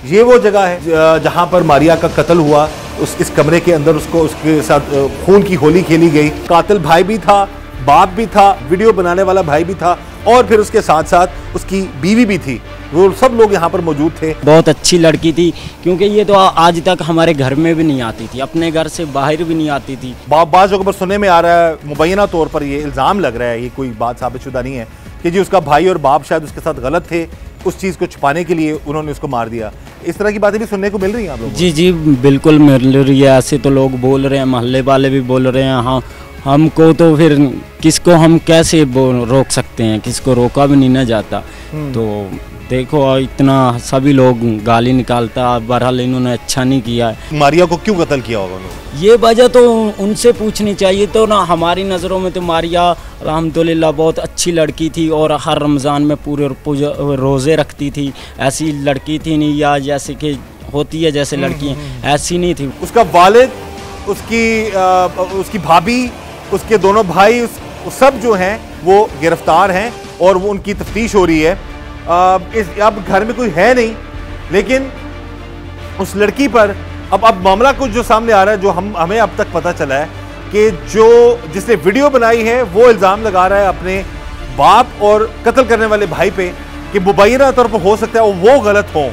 ये वो जगह है जहां पर मारिया का कत्ल हुआ। इस कमरे के अंदर उसके साथ खून की होली खेली गई। कातिल भाई भी था, बाप भी था, वीडियो बनाने वाला भाई भी था, और फिर उसके साथ साथ उसकी बीवी भी थी। वो सब लोग यहाँ पर मौजूद थे। बहुत अच्छी लड़की थी, क्योंकि ये तो आज तक हमारे घर में भी नहीं आती थी, अपने घर से बाहर भी नहीं आती थी। बाज़ जगह पर सुनने में आ रहा है, मुबैना तौर पर ये इल्ज़ाम लग रहा है, ये कोई बात साबितशुदा नहीं है, कि जी उसका भाई और बाप शायद उसके साथ गलत थे, उस चीज़ को छुपाने के लिए उन्होंने उसको मार दिया। इस तरह की बातें भी सुनने को मिल रही हैं आप लोगों को? जी बिल्कुल मिल रही है। ऐसे तो लोग बोल रहे हैं, मोहल्ले वाले भी बोल रहे हैं। हाँ, हमको तो फिर किसको हम कैसे रोक सकते हैं, किसको रोका भी नहीं ना जाता। तो देखो इतना सभी लोग गाली निकालता, बहरहाल इन्होंने अच्छा नहीं किया है। मारिया को क्यों कत्ल किया होगा उन्होंने? ये वजह तो उनसे पूछनी चाहिए। तो ना हमारी नज़रों में तो मारिया अल्हम्दुलिल्लाह बहुत अच्छी लड़की थी, और हर रमज़ान में पूरे रोज़े रखती थी। ऐसी लड़की थी नहीं, या जैसे कि होती है जैसे लड़कियाँ, ऐसी नहीं थी। उसका वालिद, उसकी भाभी, उसके दोनों भाई, सब जो हैं वो गिरफ्तार हैं, और वो उनकी तफ्तीश हो रही है। अब घर में कोई है नहीं, लेकिन उस लड़की पर अब मामला कुछ जो सामने आ रहा है, जो हमें अब तक पता चला है कि जिसने वीडियो बनाई है वो इल्ज़ाम लगा रहा है अपने बाप और कत्ल करने वाले भाई पे कि मुबैना तौर पर हो सकता है वो गलत हों,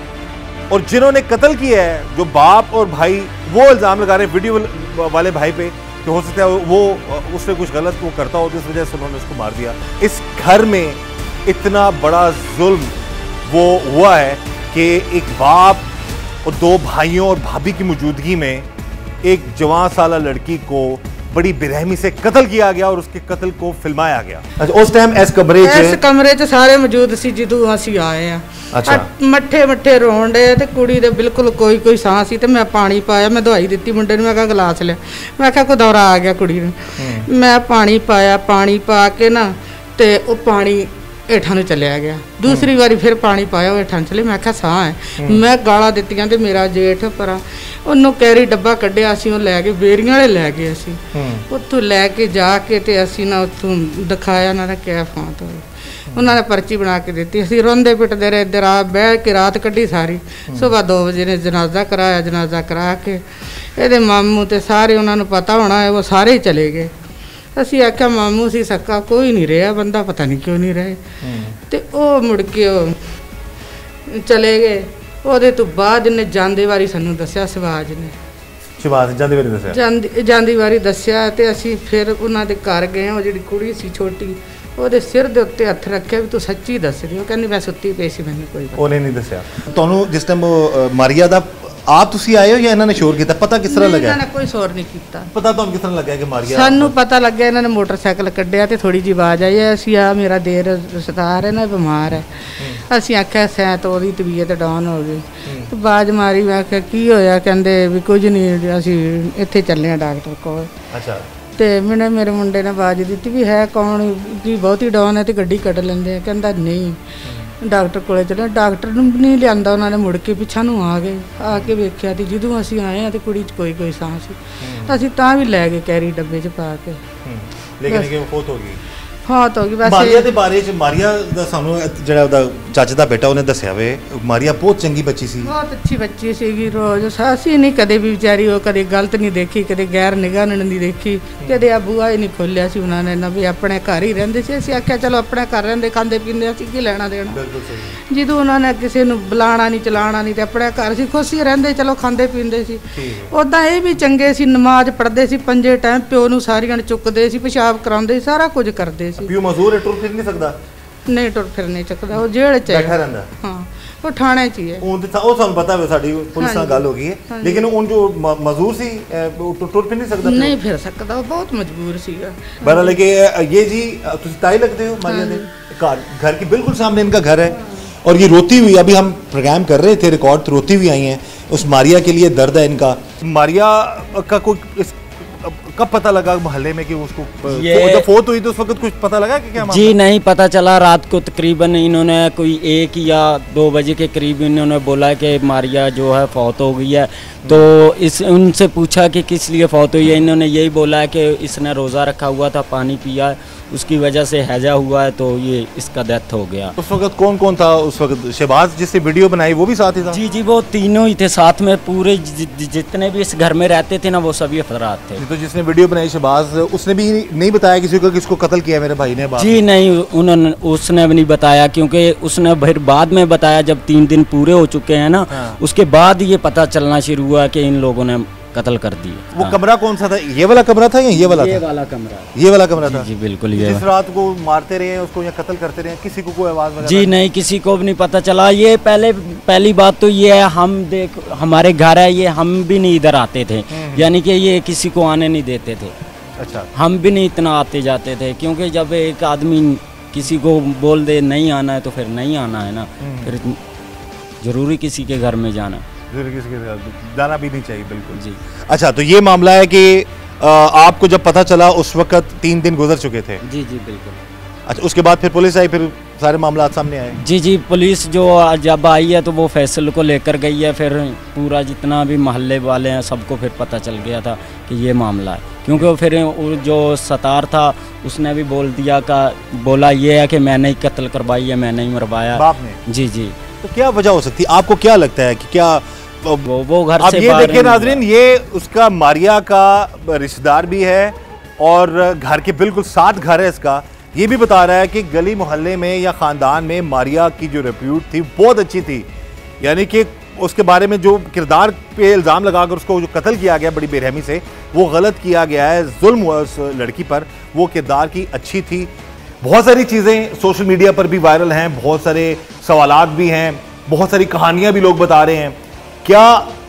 और जिन्होंने कत्ल किया है जो बाप और भाई, वो इल्ज़ाम लगा रहे हैं वीडियो वाले भाई पे कि हो सकता है वो उससे कुछ गलत वो करता हो, तो इस वजह से उन्होंने उसको मार दिया। इस घर में इतना बड़ा जुल्म वो हुआ है कि एक बाप और दो भाइयों और भाभी की मौजूदगी में एक जवान साला लड़की को बड़ी बेरहमी से कत्ल किया गया, और उसके कत्ल को फिल्माया गया। अच्छा, उस टाइम इस कमरे च सारे मौजूद सी ਜਦੋਂ ਅਸੀਂ ਆਏ ਆ। अच्छा, मट्ठे रोण डे ते कुड़ी दे बिल्कुल कोई सांस सी, ते मैं पानी पाया, मैं दवाई दी मुंडे नूं, मैं कहा गिलास लिया, मैं कहा कोई दौरा आ गया कुड़ी नूं। मैं पानी पाया, पानी पा के ना ते वो पानी हेठां नूं चलिया गया। दूसरी बारी फिर पानी पाया, हेठां चले, मैं कहा साह है। मैं गालां दित्तियां ते मेरा जेठ परा ਉਹਨੂੰ कैरी डब्बा कढ़िया, ਅਸੀਂ ਉਹ ਲੈ ਕੇ ਬੇਰੀਆਂ ਵਾਲੇ ਲੈ ਗਏ। ਅਸੀਂ ਉੱਥੋਂ ਲੈ ਕੇ ਜਾ ਕੇ ਤੇ ਅਸੀਂ ਨਾ ਉੱਥੋਂ ਦਿਖਾਇਆ, ਉਹਨਾਂ ਦਾ ਕਿਆ ਫਾਂਤ ਹੋਇਆ। ਉਹਨਾਂ ਨੇ ਪਰਚੀ ਬਣਾ ਕੇ ਦਿੱਤੀ। ਅਸੀਂ ਰੋਂਦੇ ਪਿੱਟਦੇ ਰਹੇ, ਇੱਧਰ ਆ ਬਹਿ ਕੇ ਰਾਤ ਕੱਢੀ ਸਾਰੀ। ਸਵੇਰ 2 ਵਜੇ ਨੇ ਜਨਾਜ਼ਾ ਕਰਾਇਆ। ਜਨਾਜ਼ਾ ਕਰਾ ਕੇ ਇਹਦੇ ਮਾਮੂ ਤੇ ਸਾਰੇ ਉਹਨਾਂ ਨੂੰ ਪਤਾ ਹੋਣਾ ਹੈ, ਉਹ ਸਾਰੇ ਹੀ ਚਲੇ ਗਏ। ਅਸੀਂ ਆਖਿਆ ਮਾਮੂ ਸੀ ਸਕਾ ਕੋਈ ਨਹੀਂ ਰਿਹਾ, ਬੰਦਾ ਪਤਾ ਨਹੀਂ ਕਿਉਂ ਨਹੀਂ ਰਹੇ। ਤੇ ਉਹ ਮੁੜ ਕੇ ਉਹ ਚਲੇ ਗਏ। ਉਹਦੇ ਤੋਂ ਬਾਅਦ ਨੇ ਜਾਂਦੇ ਵਾਰੀ ਸਾਨੂੰ ਦੱਸਿਆ, ਸਵਾਜ ਨੇ ਜਾਂਦੀ ਵਾਰੀ ਦੱਸਿਆ, ਤੇ ਅਸੀਂ ਫਿਰ ਉਹਨਾਂ ਦੇ ਘਰ ਗਏ। ਉਹ ਜਿਹੜੀ ਕੁੜੀ ਸੀ ਛੋਟੀ, ਉਹਦੇ ਸਿਰ ਦੇ ਉੱਤੇ ਹੱਥ ਰੱਖਿਆ ਵੀ ਤੂੰ ਸੱਚੀ ਦੱਸ ਰਹੀ। ਉਹ ਕਹਿੰਦੀ ਮੈਂ ਸੁੱਤੀ ਪਈ ਸੀ, ਮੈਨੂੰ ਕੋਈ ਉਹਨੇ ਨਹੀਂ ਦੱਸਿਆ ਤੁਹਾਨੂੰ ਜਿਸ ਟਾਈਮ ਮਾਰੀਆ ਦਾ ਆਪ ਤੁਸੀਂ ਆਏ ਹੋ ਜਾਂ ਇਹਨਾਂ ਨੇ ਸ਼ੋਰ ਕੀਤਾ? ਪਤਾ ਕਿਸ ਤਰ੍ਹਾਂ ਲੱਗਾ? ਇਹਨਾਂ ਨੇ ਕੋਈ ਸ਼ੋਰ ਨਹੀਂ ਕੀਤਾ। ਪਤਾ ਤੁਹਾਨੂੰ ਕਿਸ ਤਰ੍ਹਾਂ ਲੱਗਿਆ ਕਿ ਮਾਰੀਆ? ਸਾਨੂੰ ਪਤਾ ਲੱਗਿਆ ਇਹਨਾਂ ਨੇ ਮੋਟਰਸਾਈਕਲ ਕੱਢਿਆ ਤੇ ਥੋੜੀ ਜਿਹੀ ਆਵਾਜ਼ ਆਈ। ਅਸੀਂ ਆ ਮੇਰਾ ਦੇਰ ਰਿਸ਼ਤੇਦਾਰ ਹੈ ਨਾ, ਬਿਮਾਰ ਹੈ। ਅਸੀਂ ਆਖਿਆ ਸ਼ਾਇਦ ਉਹਦੀ ਤਬੀਅਤ ਡਾਊਨ ਹੋ ਗਈ। ਤੇ ਆਵਾਜ਼ ਮਾਰੀ, ਮੈਂ ਆਖਿਆ ਕੀ ਹੋਇਆ? ਕਹਿੰਦੇ ਵੀ ਕੁਝ ਨਹੀਂ, ਅਸੀਂ ਇੱਥੇ ਚੱਲੇ ਆ ਡਾਕਟਰ ਕੋਲ। ਅੱਛਾ। ਤੇ ਮੇਰੇ ਮੁੰਡੇ ਨੇ ਆਵਾਜ਼ ਦਿੱਤੀ ਵੀ ਹੈ ਕੌਣ, ਕੀ ਬਹੁਤੀ ਡਾਊਨ ਹੈ ਤੇ ਗੱਡੀ ਕੱਢ ਲੈਂਦੇ ਆ। ਕਹਿੰਦਾ ਨਹੀਂ ਡਾਕਟਰ ਕੋਲੇ ਚਲੇ। ਡਾਕਟਰ ਨੂੰ ਨਹੀਂ ਲਿਆਂਦਾ ਉਹਨਾਂ ਨੇ, ਮੁੜ ਕੇ ਪਿੱਛਾ ਨੂੰ ਆ ਗਏ। ਆ ਕੇ ਵੇਖਿਆ ਤੇ ਜਦੋਂ ਅਸੀਂ ਆਏ ਆ ਤੇ ਕੁੜੀ 'ਚ ਕੋਈ ਸਾਹ ਸੀ। ਅਸੀਂ ਤਾਂ ਵੀ ਲੈ ਗਏ ਕੈਰੀ ਡੱਬੇ 'ਚ ਪਾ ਕੇ। ਲੇਕਿਨ ਕਿ ਫੌਤ ਹੋ ਗਈ। ਫੌਤ ਹੋ ਗਈ ਬਸ। ਮਾਰੀਆ ਦੇ ਬਾਰੇ 'ਚ ਮਾਰੀਆ ਦਾ ਸਾਨੂੰ ਜਿਹੜਾ ਉਹਦਾ ਚਾਚੇ ਦਾ ਬੇਟਾ ਉਹਨੇ ਦੱਸਿਆ ਵੇ, ਮਾਰੀਆ ਬਹੁਤ ਚੰਗੀ ਬੱਚੀ ਸੀ, ਬਹੁਤ ਅੱਛੀ ਬੱਚੀ ਸੀਗੀ। ਰੋਜ਼ ਅਸੀਂ ਨਹੀਂ ਕਦੇ ਵੀ ਵਿਚਾਰੀ ਉਹ ਕਦੇ ਗਲਤ ਨਹੀਂ ਦੇਖੀ, ਕਦੇ ਗੈਰ ਨਿਗਾਹ ਨਹੀਂ ਦੇਖੀ, ਕਦੇ ਆ ਬੂਆ ਹੀ ਨਹੀਂ ਖੋਲਿਆ ਸੀ ਉਹਨਾਂ ਨੇ ਨਾ, ਵੀ ਆਪਣੇ ਘਰ ਹੀ ਰਹਿੰਦੇ ਸੀ। ਅਸੀਂ ਆਖਿਆ ਚਲੋ ਆਪਣੇ ਘਰ ਰਹਿੰਦੇ, ਖਾਂਦੇ ਪੀਂਦੇ, ਅਸੀਂ ਕੀ ਲੈਣਾ ਦੇਣਾ। ਜਦੋਂ ਉਹਨਾਂ ਨੇ ਕਿਸੇ ਨੂੰ ਬੁਲਾਉਣਾ ਨਹੀਂ ਚਲਾਉਣਾ ਨਹੀਂ, ਤੇ ਆਪਣੇ ਘਰ ਸੀ ਖੁਸ਼ੀ ਰਹਿੰਦੇ, ਚਲੋ ਖਾਂਦੇ ਪੀਂਦੇ ਸੀ। ਉੱਦਾਂ ਇਹ ਵੀ ਚੰਗੇ ਸੀ, ਨਮਾਜ਼ ਪੜ੍ਹਦੇ ਸੀ 5 ਟਾਈਮ, ਪਿਓ ਨੂੰ ਸਾਰੀਆਂ ਨੂੰ ਚੁੱਕਦੇ ਸੀ, ਪਿਸ਼ਾਬ ਕਰਾਉਂਦੇ ਸੀ, ਸਾਰਾ ਕੁਝ ਕਰਦੇ ਸੀ। ਪਿਓ ਮਜ਼ਦੂਰ ਹੈ, ਟੁਰ ਫਿਰ ਨਹੀਂ ਸਕਦਾ? ਨਹੀਂ ਟੁਰ ਫਿਰ ਨਹੀਂ ਸਕਦਾ, ਉਹ ਜੇਲ੍ਹ 'ਚ ਬੈਠਾ ਰਹਿੰਦਾ। ਹਾਂ, ਉਹ ਥਾਣੇ 'ਚ ਹੀ ਹੈ। ਉਹ ਸਾਨੂੰ ਪਤਾ ਹੈ, ਸਾਡੀ ਪੁਲਿਸ ਨਾਲ ਗੱਲ ਹੋ ਗਈ ਹੈ। ਲੇਕਿਨ ਉਹ ਜੋ ਮਜ਼ਦੂਰ ਸੀ ਟੁਰ ਫਿਰ ਨਹੀਂ ਸਕਦਾ? ਨਹੀਂ ਫਿਰ ਸਕਦਾ, ਉਹ ਬਹੁਤ ਮਜਬੂਰ ਸੀਗਾ। बहरहाल ये जी तुम ताई लगते हो मारिया दे घर के बिल्कुल सामने इनका घर है, और ये रोती हुई, अभी हम प्रोग्राम कर रहे थे रिकॉर्ड, तो रोती हुई आई हैं। उस मारिया के लिए दर्द है इनका। मारिया का कोई कब पता लगा मोहल्ले में कि उसको जब फौत हुई तो उस वक्त कुछ पता लगा कि क्या मामला? जी नहीं पता चला। रात को तकरीबन इन्होंने कोई 1 या 2 बजे के करीब इन्होंने बोला कि मारिया जो है फौत हो गई है। तो उनसे पूछा कि किस लिए फौत हुई है। इन्होंने यही बोला है कि इसने रोज़ा रखा हुआ था, पानी पिया उसकी वजह से हैजा हुआ है, तो ये इसका डेथ हो गया। उस वक्त कौन कौन था उस वक्त? शहबाज जिससे वीडियो बनाई वो भी साथ ही था? जी जी, वो तीनों ही थे साथ में, पूरे जितने भी इस घर में रहते थे ना वो सभी अफराद थे। तो जिसने वीडियो बनाई शहबाज, उसने भी नहीं बताया किसी को किसको कत्ल किया मेरे भाई ने? जी नहीं, उसने भी नहीं बताया, क्योंकि उसने फिर बाद में बताया जब 3 दिन पूरे हो चुके हैं ना। हाँ। उसके बाद ये पता चलना शुरू हुआ कि इन लोगों ने कत्ल कर दिया। वो कमरा कौन सा था? ये वाला कमरा था या ये वाला? ये वाला कमरा। ये वाला कमरा था? जी बिल्कुल। ये जिस रात को मारते रहे उसको या कत्ल करते रहे, किसी को कोई आवाज? जी नहीं, किसी को भी नहीं पता चला। ये पहली बात तो ये है, हमारे घर है ये, हम भी नहीं इधर आते थे, यानी कि ये किसी को आने नहीं देते थे। अच्छा। हम भी नहीं इतना आते जाते थे, क्योंकि जब एक आदमी किसी को बोल दे नहीं आना है तो फिर नहीं आना है ना, फिर जरूरी किसी के घर में जाना भी नहीं चाहिए। बिल्कुल जी। अच्छा, तो ये मामला है कि आपको जब पता चला उस वक्त 3 दिन गुजर चुके थे? जी जी बिल्कुल। अच्छा, उसके बाद फिर पुलिस आई, फिर सारे मामला सामने आए? जी जी, पुलिस जो जब आई है तो वो फैसले को लेकर गई है, फिर पूरा जितना भी मोहल्ले वाले हैं सबको फिर पता चल गया था कि ये मामला है, क्योंकि फिर जो सतार था उसने भी बोला ये है कि मैंने ही कत्ल करवाई है, मैंने ही मरवाया बाप ने। जी जी। तो क्या वजह हो सकती है? आपको क्या लगता है कि क्या वो घर से? ये देखिए नाजरीन, ये उसका मारिया का रिश्तेदार भी है और घर के बिल्कुल साथ घर है इसका। ये भी बता रहा है कि गली मोहल्ले में या ख़ानदान में मारिया की जो रेप्यूट थी बहुत अच्छी थी, यानी कि उसके बारे में जो किरदार पे इल्ज़ाम लगाकर उसको जो कत्ल किया गया बड़ी बेरहमी से, वो गलत किया गया है, जुल्म हुआ उस लड़की पर, वो किरदार की अच्छी थी। बहुत सारी चीज़ें सोशल मीडिया पर भी वायरल हैं, बहुत सारे सवालात भी हैं, बहुत सारी कहानियाँ भी लोग बता रहे हैं। क्या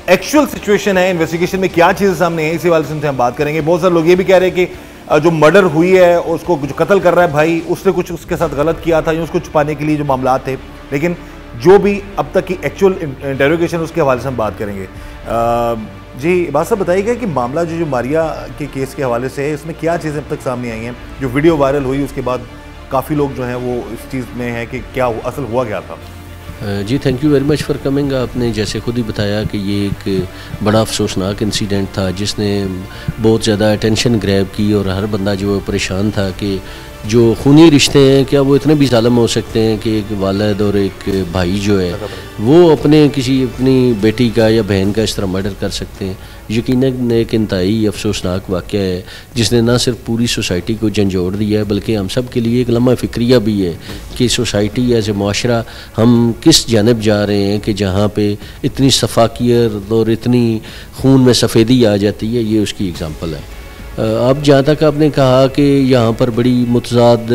एक्चुअल सिचुएशन है, इन्वेस्टिगेशन में क्या चीज़ें सामने है, इसी वाले से हम बात करेंगे। बहुत सारे लोग ये भी कह रहे हैं कि जो मर्डर हुई है उसको जो कत्ल कर रहा है भाई, उसने कुछ उसके साथ गलत किया था या उसको छुपाने के लिए जो मामला थे, लेकिन जो भी अब तक की एक्चुअल इंटेरोगेशन उसके हवाले से हम बात करेंगे। जी बात साहब, बताइएगा कि मामला जो मारिया के केस के हवाले से है, इसमें क्या चीज़ें अब तक सामने आई हैं? जो वीडियो वायरल हुई उसके बाद काफ़ी लोग जो हैं वो इस चीज़ में है कि क्या असल हुआ क्या था? जी thank you very much for coming. आपने जैसे खुद ही बताया कि ये एक बड़ा अफसोसनाक इंसिडेंट था जिसने बहुत ज़्यादा अटेंशन ग्रैब की और हर बंदा जो परेशान था कि जो खूनी रिश्ते हैं क्या वो इतने भी ज़ालिम हो सकते हैं कि एक वालिद और एक भाई जो है वो अपनी बेटी का या बहन का इस तरह मर्डर कर सकते हैं। यकीनन एक इंतहाई अफसोसनाक वाक़या है जिसने ना सिर्फ पूरी सोसाइटी को झंझोड़ दिया है बल्कि हम सब के लिए एक लम्हा फ़िक्रिया भी है कि सोसाइटी एज ए माशरा हम किस जानब जा रहे हैं कि जहाँ पे इतनी सफाकियत और इतनी खून में सफ़ेदी आ जाती है। ये उसकी एग्ज़ाम्पल है। अब जहाँ तक आपने कहा कि यहाँ पर बड़ी मुतज़ाद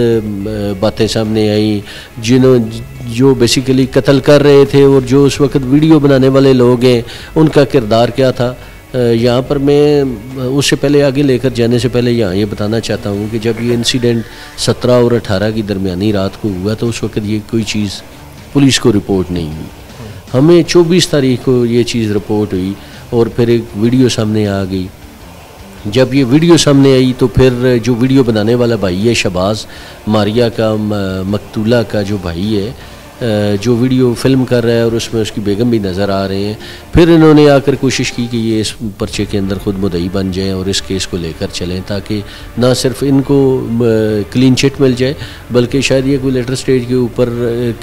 बातें सामने आई, जो बेसिकली कत्ल कर रहे थे और जो उस वक्त वीडियो बनाने वाले लोग हैं उनका किरदार क्या था, यहाँ पर मैं उससे पहले आगे लेकर जाने से पहले यहाँ ये बताना चाहता हूँ कि जब ये इंसिडेंट 17 और 18 की दरमियानी रात को हुआ तो उस वक्त ये कोई चीज़ पुलिस को रिपोर्ट नहीं हुई। हमें 24 तारीख को ये चीज़ रिपोर्ट हुई और फिर एक वीडियो सामने आ गई। जब ये वीडियो सामने आई तो फिर जो वीडियो बनाने वाला भाई है शहबाज, मारिया का मकतूला का जो भाई है, जो वीडियो फिल्म कर रहा है और उसमें उसकी बेगम भी नज़र आ रहे हैं, फिर इन्होंने आकर कोशिश की कि ये इस पर्चे के अंदर खुद मुद्दई बन जाएं और इस केस को लेकर चलें ताकि ना सिर्फ इनको क्लीन चिट मिल जाए बल्कि शायद ये कोई लेटर स्टेज के ऊपर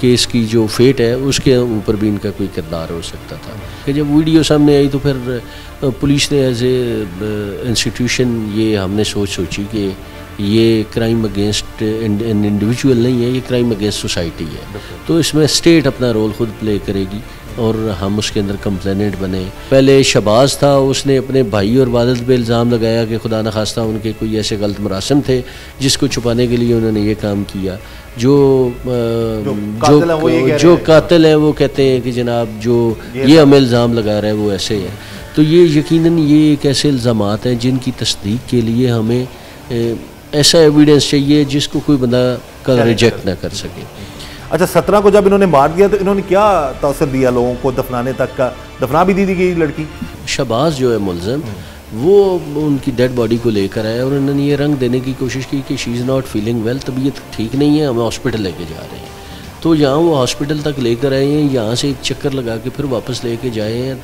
केस की जो फेट है उसके ऊपर भी इनका कोई किरदार हो सकता था। कि जब वीडियो सामने आई तो फिर पुलिस ने एज ए इंस्टीट्यूशन ये हमने सोची कि ये क्राइम अगेंस्ट एन इंडिविजुअल नहीं है, ये क्राइम अगेंस्ट सोसाइटी है, तो इसमें स्टेट अपना रोल खुद प्ले करेगी और हम उसके अंदर कंप्लेनेंट बने। पहले शहबाज था, उसने अपने भाई और वालिद पे इल्ज़ाम लगाया कि खुदा न खास्ता उनके कोई ऐसे गलत मरासिम थे जिसको छुपाने के लिए उन्होंने ये काम किया। जो कातिल है वो कहते हैं कि जनाब जो ये हमें इल्ज़ाम लगा रहा है वो ऐसे है। तो ये यकीनन ये एक ऐसे इल्ज़ामात हैं जिनकी तस्दीक के लिए हमें ऐसा एविडेंस चाहिए जिसको कोई बंदा का रिजेक्ट ना कर सके। अच्छा, 17 को जब इन्होंने मार दिया तो इन्होंने क्या तौसर दिया लोगों को? दफनाने तक का, दफना भी दी गई लड़की। शहबाज जो है मुलज़म, वो उनकी डेड बॉडी को लेकर आया और उन्होंने ये रंग देने की कोशिश की कि she is not feeling well, तबीयत ठीक नहीं है, हमें हॉस्पिटल लेके जा रहे हैं। तो यहाँ वो हॉस्पिटल तक लेकर आए हैं, यहाँ से एक चक्कर लगा के फिर वापस लेके जाए हैं।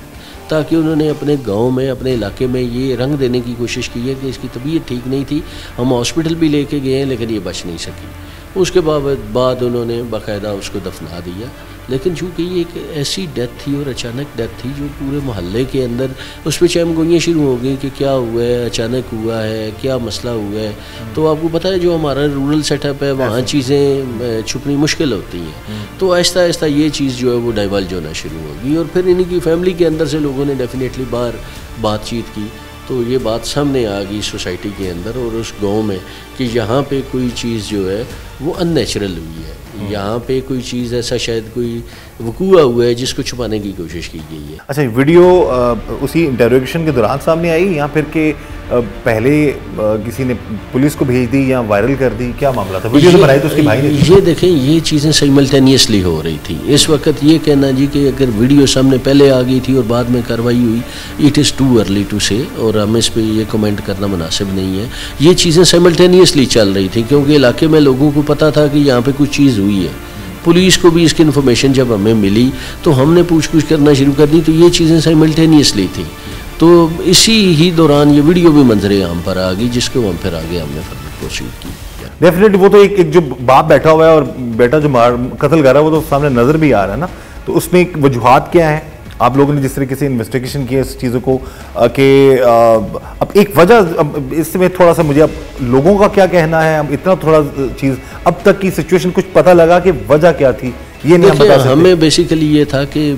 ताकि उन्होंने अपने गांव में, अपने इलाके में ये रंग देने की कोशिश की है कि इसकी तबीयत ठीक नहीं थी, हम हॉस्पिटल भी लेके गए हैं लेकिन ये बच नहीं सकी। उसके बाद उन्होंने बाकायदा उसको दफना दिया। लेकिन चूँकि ये एक ऐसी डेथ थी और अचानक डेथ थी जो पूरे मोहल्ले के अंदर उस पर चहमगोइयाँ शुरू हो गई कि क्या हुआ है, अचानक हुआ है, क्या मसला हुआ है। तो आपको पता है जो हमारा रूरल सेटअप है वहाँ चीज़ें छुपनी मुश्किल होती हैं। तो आहिस्ता आहिस्ता ये चीज़ जो है वो डाइवर्ज होना शुरू होगी और फिर इनकी फैमिली के अंदर से लोगों ने डेफिनेटली बाहर बातचीत की तो ये बात सामने आ गई सोसाइटी के अंदर और उस गांव में कि यहाँ पे कोई चीज़ जो है वो अननेचुरल हुई है, यहाँ पे कोई चीज़ ऐसा शायद कोई वकूआ हुआ है जिसको छुपाने की कोशिश की गई है। अच्छा, वीडियो उसी इंटरोगेशन के दौरान सामने आई या फिर के पहले किसी ने पुलिस को भेज दी या वायरल कर दी, क्या मामला था? वीडियो तो बनाई तो उसके भाई ने। ये देखें, ये चीज़ें साइमल्टेनियसली हो रही थी इस वक्त। ये कहना जी कि अगर वीडियो सामने पहले आ गई थी और बाद में कार्रवाई हुई, it is too early to say, और हमें इस पर ये कमेंट करना मुनासिब नहीं है। ये चीज़ें साइमल्टेनियसली चल रही थी क्योंकि इलाके में लोगों को पता था कि यहाँ पर कुछ चीज़ हुई है। पुलिस को भी इसकी इन्फॉर्मेशन जब हमें मिली तो हमने पूछ करना शुरू कर दी। तो ये चीज़ें साइमल्टेनियसली थी। तो इसी ही दौरान ये वीडियो भी मंजरे आम पर आ गई जिसको हम फिर आगे हमने प्रोसीड की। डेफिनेटली वो तो एक जो बाप बैठा हुआ है और बेटा जो कत्ल कर रहा है वो तो सामने नजर भी आ रहा है ना। तो उसमें एक वजूहात क्या है? आप लोगों ने जिस तरीके से इन्वेस्टिगेशन किया इस चीज़ों को कि अब एक वजह इसमें थोड़ा सा मुझे अब लोगों का क्या कहना है, अब इतना थोड़ा चीज़ अब तक की सिचुएशन कुछ पता लगा कि वजह क्या थी ये नहीं बता सकते। हमें बेसिकली ये था कि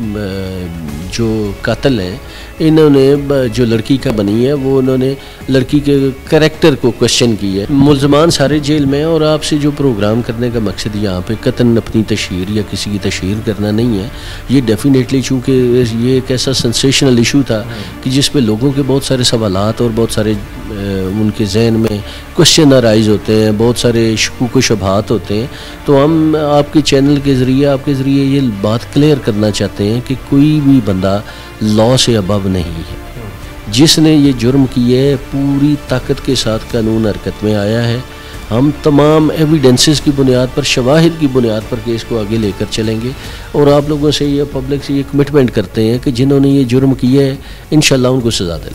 जो कातिल हैं इन्होंने जो लड़की का बनी है वो उन्होंने लड़की के करैक्टर को क्वेश्चन किया है। मुल्ज़मान सारे जेल में, और आपसे जो प्रोग्राम करने का मकसद यहाँ पे कतन अपनी तशहीर या किसी की तशहीर करना नहीं है। ये डेफिनेटली चूँकि ये एक ऐसा सेंसेशनल इशू था कि जिस पे लोगों के बहुत सारे सवालात और बहुत सारे उनके जहन में क्वेश्चन अराइज होते हैं, बहुत सारे शकूक व शुबहात होते हैं। तो हम आपके चैनल के ज़रिए आपके ज़रिए ये बात क्लियर करना चाहते हैं कि कोई भी बंदा लॉ से अबव नहीं है। जिसने ये जुर्म किया है पूरी ताकत के साथ कानून हरकत में आया है। हम तमाम एविडेंसेस की बुनियाद पर, शवाहिद की बुनियाद पर केस को आगे लेकर चलेंगे और आप लोगों से ये पब्लिक से ये कमिटमेंट करते हैं कि जिन्होंने ये जुर्म किया है इंशाल्लाह उनको सज़ा दिलाएंगे।